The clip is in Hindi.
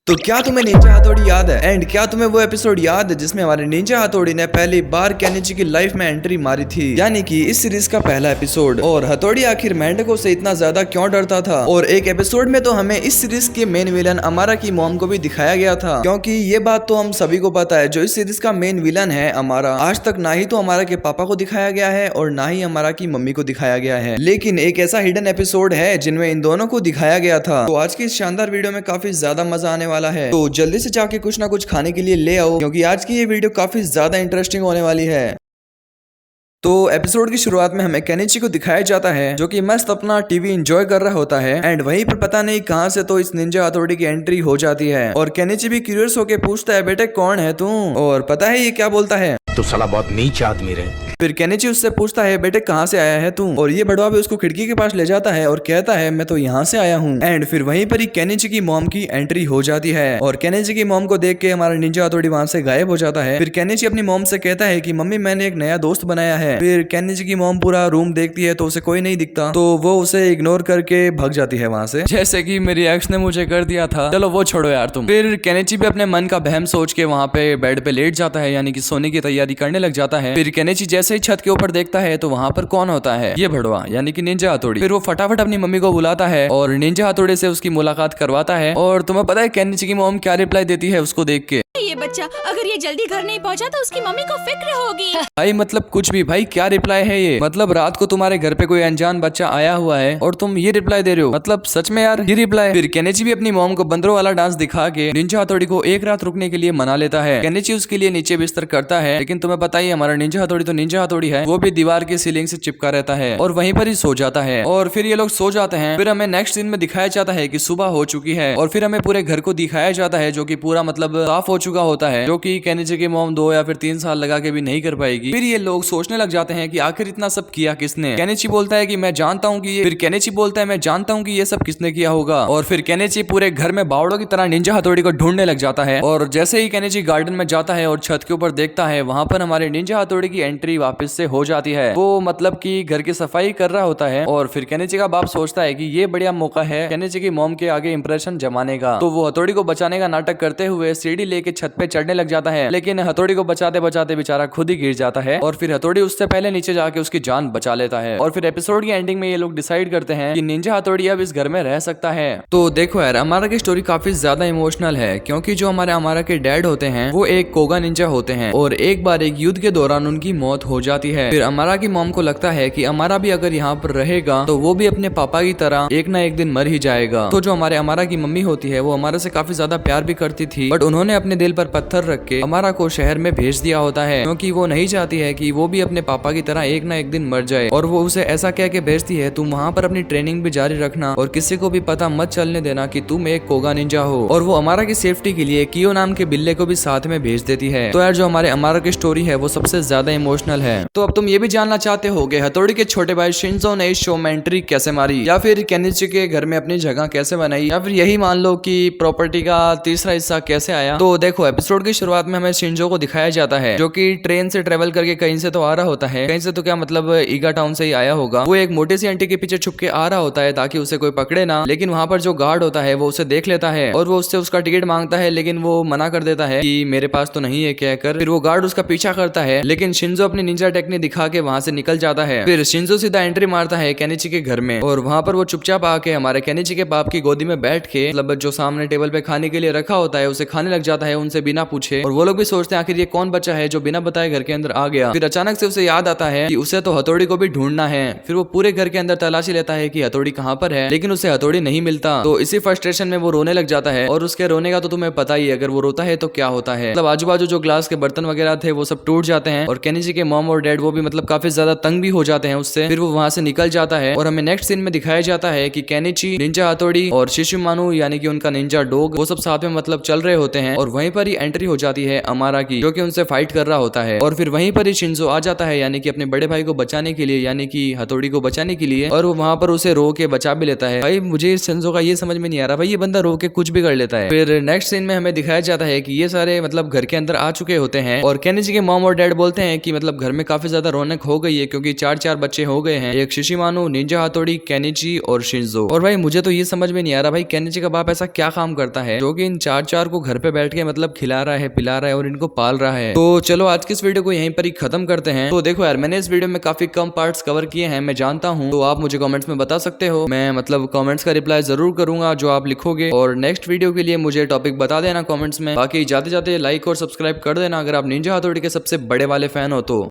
तो क्या तुम्हें निंजा हथौड़ी याद है एंड क्या तुम्हें वो एपिसोड याद है जिसमें हमारे निंजा हथौड़ी ने पहली बार केनिची की लाइफ में एंट्री मारी थी, यानी कि इस सीरीज का पहला एपिसोड। और हथौड़ी आखिर मेंढकों से इतना ज्यादा क्यों डरता था। और एक एपिसोड में तो हमें इस सीरीज के मेन विलन अमारा की मॉम को भी दिखाया गया था, क्योंकि ये बात तो हम सभी को पता है, जो इस सीरीज का मेन विलन है अमारा, आज तक ना ही तो अमारा के पापा को दिखाया गया है और ना ही अमारा की मम्मी को दिखाया गया है। लेकिन एक ऐसा हिडन एपिसोड है जिनमें इन दोनों को दिखाया गया था। तो आज की इस शानदार वीडियो में काफी ज्यादा मजा आने वाला है, तो जल्दी से जाके कुछ ना कुछ खाने के लिए ले आओ, क्योंकि आज की ये वीडियो काफी ज्यादा इंटरेस्टिंग होने वाली है। तो एपिसोड की शुरुआत में हमें केनिची को दिखाया जाता है जो कि मस्त अपना टीवी एंजॉय कर रहा होता है एंड वहीं पर पता नहीं कहां से तो इस निंजा हथौड़ी की एंट्री हो जाती है। और केनिची भी क्यूरियस होके पूछता है, बेटे कौन है तू? और पता है ये क्या बोलता है? तो साला बहुत नीच आदमी रहे। फिर केनिची उससे पूछता है, बेटे कहाँ से आया है तू? और ये बड़वा भी उसको खिड़की के पास ले जाता है और कहता है, मैं तो यहाँ से आया हूँ। एंड फिर वहीं पर ही केनिची की मॉम की एंट्री हो जाती है और केनिची की मॉम को देख के हमारा निंजा हथौड़ी वहां से गायब हो जाता है। फिर केनिची अपनी मॉम से कहता है कि मम्मी मैंने एक नया दोस्त बनाया है। फिर केनिची की मॉम पूरा रूम देखती है तो उसे कोई नहीं दिखता, तो वो उसे इग्नोर करके भाग जाती है वहां से, जैसे कि मेरी एक्स ने मुझे कर दिया था। चलो वो छोड़ो यार तुम। फिर केनिची भी अपने मन का बहम सोच के वहां पे बेड पे लेट जाता है, यानी कि सोने की तैयारी करने लग जाता है। फिर केनिची जैसे ही छत के ऊपर देखता है तो वहां पर कौन होता है? ये भड़वा यानी कि निंजा हथौड़ी। फिर वो फटाफट अपनी मम्मी को बुलाता है और निंजा हथौड़ी से उसकी मुलाकात करवाता है। और तुम्हें पता है केनिची की मॉम क्या रिप्लाई देती है उसको देख के? ये बच्चा अगर ये जल्दी घर नहीं पहुंचा तो उसकी मम्मी को फिक्र होगी। भाई मतलब कुछ भी, भाई क्या रिप्लाई है ये? मतलब रात को तुम्हारे घर पे कोई अनजान बच्चा आया हुआ है और तुम ये रिप्लाई दे रहे हो? मतलब सच में यार ये रिप्लाई। फिर केनिची भी अपनी मॉम को बंदरों वाला डांस दिखा के निंजा हथौड़ी को एक रात रुकने के लिए मना लेता है। केनिची उसके लिए नीचे बिस्तर करता है, लेकिन तुम्हें पता ही हमारा निंजा हथौड़ी तो निंजा हथौड़ी है, वो भी दीवार की सीलिंग से चिपका रहता है और वहीं पर ही सो जाता है। और फिर ये लोग सो जाते हैं। फिर हमें नेक्स्ट सीन में दिखाया जाता है कि सुबह हो चुकी है और फिर हमें पूरे घर को दिखाया जाता है जो कि पूरा मतलब साफ हो चुका होता है, जो कि केनिची की मॉम 2 या फिर 3 साल लगा के भी नहीं कर पाएगी। फिर ये लोग सोचने लग जाते हैं कि आखिर इतना सब किया किसने? केनिची बोलता है कि मैं जानता हूँ कि ये फिर केनिची बोलता है मैं जानता हूँ कि ये सब किसने किया होगा। और फिर केनिची पूरे घर में बावड़ों की तरह निंजा हथौड़ी को ढूंढने लग जाता है। और जैसे ही केनिची गार्डन में जाता है और छत के ऊपर देखता है, वहां पर हमारे निंजा हथौड़ी की एंट्री वापस से हो जाती है। वो मतलब कि घर की सफाई कर रहा होता है और फिर केनिची का बाप सोचता है कि ये बढ़िया मौका है केनिची की मॉम के आगे इंप्रेशन जमाने का। तो वो हथौड़ी को बचाने का नाटक करते हुए सीढ़ी लेके छत पे चढ़ने लग जाता है, लेकिन हथौड़ी को बचाते बचाते बेचारा खुद ही गिर जाता है और फिर हथौड़ी उससे पहले नीचे जाके उसकी जान बचा लेता है। और फिर एपिसोड की एंडिंग में ये लोग डिसाइड करते हैं कि निंजा हथौड़ी अब इस घर में रह सकता है। तो देखो यार अमारा की स्टोरी काफी ज्यादा इमोशनल है, क्योंकि जो हमारे अमारा के डैड होते हैं वो एक कोगा निंजा होते हैं और एक बार एक युद्ध के दौरान उनकी मौत हो जाती है। फिर अमारा की मॉम को लगता है कि अमारा भी अगर यहाँ पर रहेगा तो वो भी अपने पापा की तरह एक ना एक दिन मर ही जाएगा। तो जो हमारे अमारा की मम्मी होती है वो अमारा से काफी ज्यादा प्यार भी करती थी, बट उन्होंने अपने दिल पर पत्थर रख के अमारा को शहर में भेज दिया होता है, क्योंकि वो नहीं चाहती है कि वो भी अपने पापा की तरह एक ना एक दिन मर जाए। और वो उसे ऐसा कह के भेजती है, तुम वहाँ पर अपनी ट्रेनिंग भी जारी रखना और किसी को भी पता मत चलने देना कि तुम एक कोगा निंजा हो। और वो अमारा की सेफ्टी के लिए कियो नाम के बिल्ले को भी साथ में भेज देती है। तो यार जो हमारे अमारा की स्टोरी है वो सबसे ज्यादा इमोशनल है। तो अब तुम ये भी जानना चाहते होगे हथौड़ी के छोटे भाई शिंजो ने इस शो में एंट्री कैसे मारी, या फिर केनिची के घर में अपनी जगह कैसे बनाई, या फिर यही मान लो कि प्रॉपर्टी का तीसरा हिस्सा कैसे आया। तो देखो एपिसोड की शुरुआत में हमें शिंजो को दिखाया जाता है जो कि ट्रेन से ट्रेवल करके कहीं से तो आ रहा होता है, कहीं से तो क्या मतलब ईगा टाउन से ही आया होगा। वो एक मोटी सी आंटी के पीछे छुप के आ रहा होता है ताकि उसे कोई पकड़े ना, लेकिन वहां पर जो गार्ड होता है वो उसे देख लेता है और वो उससे उसका टिकट मांगता है, लेकिन वो मना कर देता है कि मेरे पास तो नहीं है कहकर। फिर वो गार्ड उसका पीछा करता है, लेकिन शिंजो अपनी निंजा टेक्निक दिखा के वहां से निकल जाता है। फिर शिंजो सीधा एंट्री मारता है केनिची के घर में और वहां पर वो चुपचाप आके हमारे केनिची के बाप की गोदी में बैठ के मतलब जो सामने टेबल पे खाने के लिए रखा होता है उसे खाने लग जाता है उनसे बिना पूछे। और वो लोग भी सोचते हैं आखिर ये कौन बच्चा है जो बिना बताए घर के अंदर आ गया। फिर अचानक से उसे याद आता है कि उसे तो हथौड़ी को भी ढूंढना है। फिर वो पूरे घर के अंदर तलाशी लेता है कि हथौड़ी कहाँ पर है, लेकिन उसे हथौड़ी नहीं मिलता। तो इसी फ्रस्ट्रेशन में वो रोने लग जाता है और उसके रोने का तो तुम्हें पता ही है, अगर वो रोता है तो क्या होता है, मतलब आजू बाजू जो ग्लास के बर्तन वगैरह थे वो सब टूट जाते हैं और केनिची के मॉम और डैड वो भी मतलब काफी ज्यादा तंग भी हो जाते हैं उससे। फिर वो वहां से निकल जाता है और हमें नेक्स्ट सीन में दिखाया जाता है कि केनिची, निंजा हथौड़ी और शिशुमानु यानी कि उनका निंजा डॉग वो सब साथ में मतलब चल रहे होते हैं। और वहीं पर ही एंट्री हो जाती है अमारा की, जो कि उनसे फाइट कर रहा होता है। और फिर वहीं पर ही शिंजो आ जाता है, यानी कि अपने बड़े भाई को बचाने के लिए, यानी कि हथौड़ी को बचाने के लिए, और वो वहां पर उसे रो के बचा भी लेता है। भाई मुझे शिंजो का ये समझ में नहीं आ रहा, भाई ये बंदा रो के कुछ भी कर लेता है। फिर नेक्स्ट सीन में हमें दिखाया जाता है कि ये सारे मतलब घर के अंदर आ चुके होते हैं और केनिची के मॉम और डैड बोलते हैं कि मतलब घर में काफी ज्यादा रौनक हो गई है, क्योंकि 4 बच्चे हो गए हैं, एक शिशिमानु, निंजा हथौड़ी, केनिची और शिंजो। और भाई मुझे तो ये समझ में नहीं आ रहा, भाई केनिची का बाप ऐसा क्या काम करता है जो कि इन 4 को घर पे बैठ के मतलब खिला रहा है, पिला रहा है और इनको पाल रहा है। तो चलो आज की इस वीडियो को यहीं पर ही खत्म करते हैं। तो देखो यार, मैंने इस वीडियो में काफी कम पार्ट्स कवर किए हैं, मैं जानता हूँ, तो आप मुझे कमेंट्स में बता सकते हो, मैं मतलब कमेंट्स का रिप्लाई जरूर करूंगा जो आप लिखोगे। और नेक्स्ट वीडियो के लिए मुझे टॉपिक बता देना कमेंट्स में। बाकी जाते जाते लाइक और सब्सक्राइब कर देना अगर आप निंजा हथौड़ी के सबसे बड़े वाले फैन हो तो।